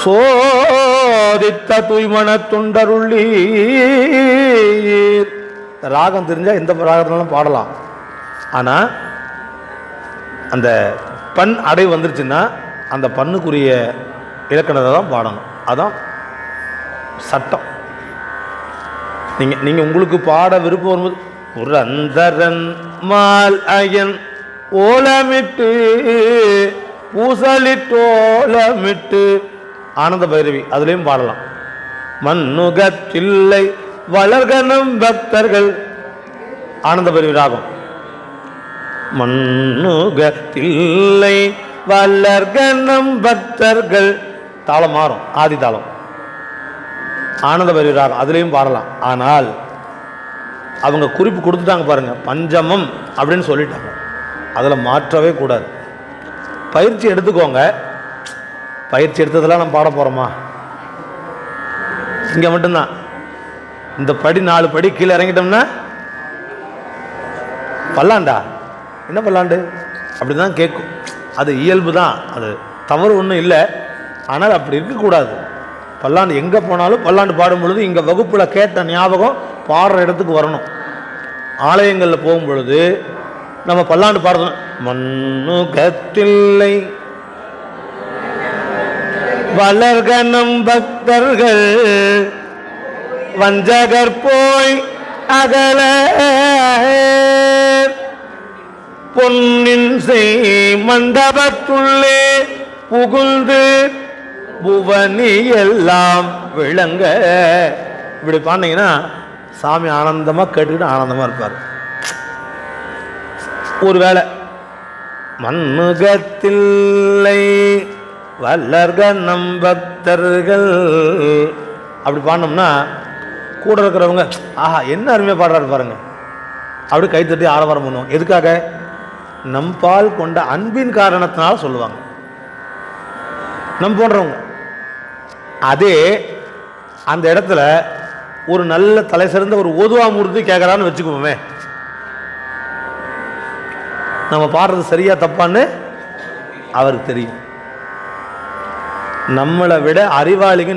சோதித்த தூய்மன துண்டருள்ளீர். ராகம் தெரிஞ்சால் எந்த ராகத்தினாலும் பாடலாம். ஆனால் அந்த பண் அடை வந்துருச்சுன்னா அந்த பண்ணுக்குரிய இலக்கணத்தை தான் பாடணும். அதான் சட்டம். நீங்கள் உங்களுக்கு பாட விருப்பம் வரும்போது புரந்தரன் மால் அயன் ஓலமிட்டு பூசலிட்டோலமிட்டு ஆனந்த பைரவி அதுலேயும் பாடலாம். மண்ணுகத்தில்லை வளர்கனம் பக்தர்கள் ஆனந்த பைரவி ராகம். மண்ணுகத்தில்லை வளர்கனம் பக்தர்கள் தாளம் மாறும், ஆதி தாளம். ஆனந்த பைரவி ராகம் அதுலேயும் பாடலாம். ஆனால் அவங்க குறிப்பு கொடுத்துட்டாங்க பாருங்க, பஞ்சமம் அப்படின்னு சொல்லிட்டாங்க. அதில் மாற்றவே கூடாது. பயிற்சி எடுத்துக்கோங்க. பயிற்சி எடுத்ததெல்லாம் நம்ம பாட போகிறோமா? இங்கே மட்டும்தான். இந்த படி 4 படி கீழே இறங்கிட்டோம்னா பல்லாண்டா என்ன பல்லாண்டு அப்படி தான் கேட்கும். அது இயல்பு தான், அது தவறு ஒன்றும் இல்லை. ஆனால் அப்படி இருக்கக்கூடாது. பல்லாண்டு எங்கே போனாலும் பல்லாண்டு பாடும் பொழுது இங்கே வகுப்பில் கேட்ட ஞாபகம் பாடுற இடத்துக்கு வரணும். ஆலயங்களில் போகும் பொழுது நம்ம பல்லாண்டு பாடுறோம். மண்ணுகத்தில்லை வளர்கனம் பக்தர்கள் வஞ்சகர் போய் அகல பொன்னின் செய் மண்டபத்துள்ளே புகுந்து புவனி எல்லாம் விளங்க. இப்படி பாண்டிங்கன்னா சாமி ஆனந்தமாக கேட்டுக்கிட்டு ஆனந்தமாக இருப்பார். ஒருவேளை மண்ணுகத்தில்லை வல்லர்கனம் பக்தர்கள் அப்படி பாடினோம்னா கூட இருக்கிறவங்க ஆஹா என்ன அருமையாக பாடுறாரு பாருங்க அப்படி கைத்தட்டி ஆரவாரம் பண்ணுவோம். எதுக்காக? நம்பால் கொண்ட அன்பின் காரணத்தினால சொல்லுவாங்க நம் போன்றவங்க. அதே அந்த இடத்துல ஒரு நல்ல தலை சிறந்த ஒரு ஓதுவாமூர்த்தி கேட்குறான்னு வச்சுக்குவோமே, நம்ம பாடுறது சரியா தப்பான்னு அவருக்கு தெரியும். நம்மளை விட அறிவாளிங்க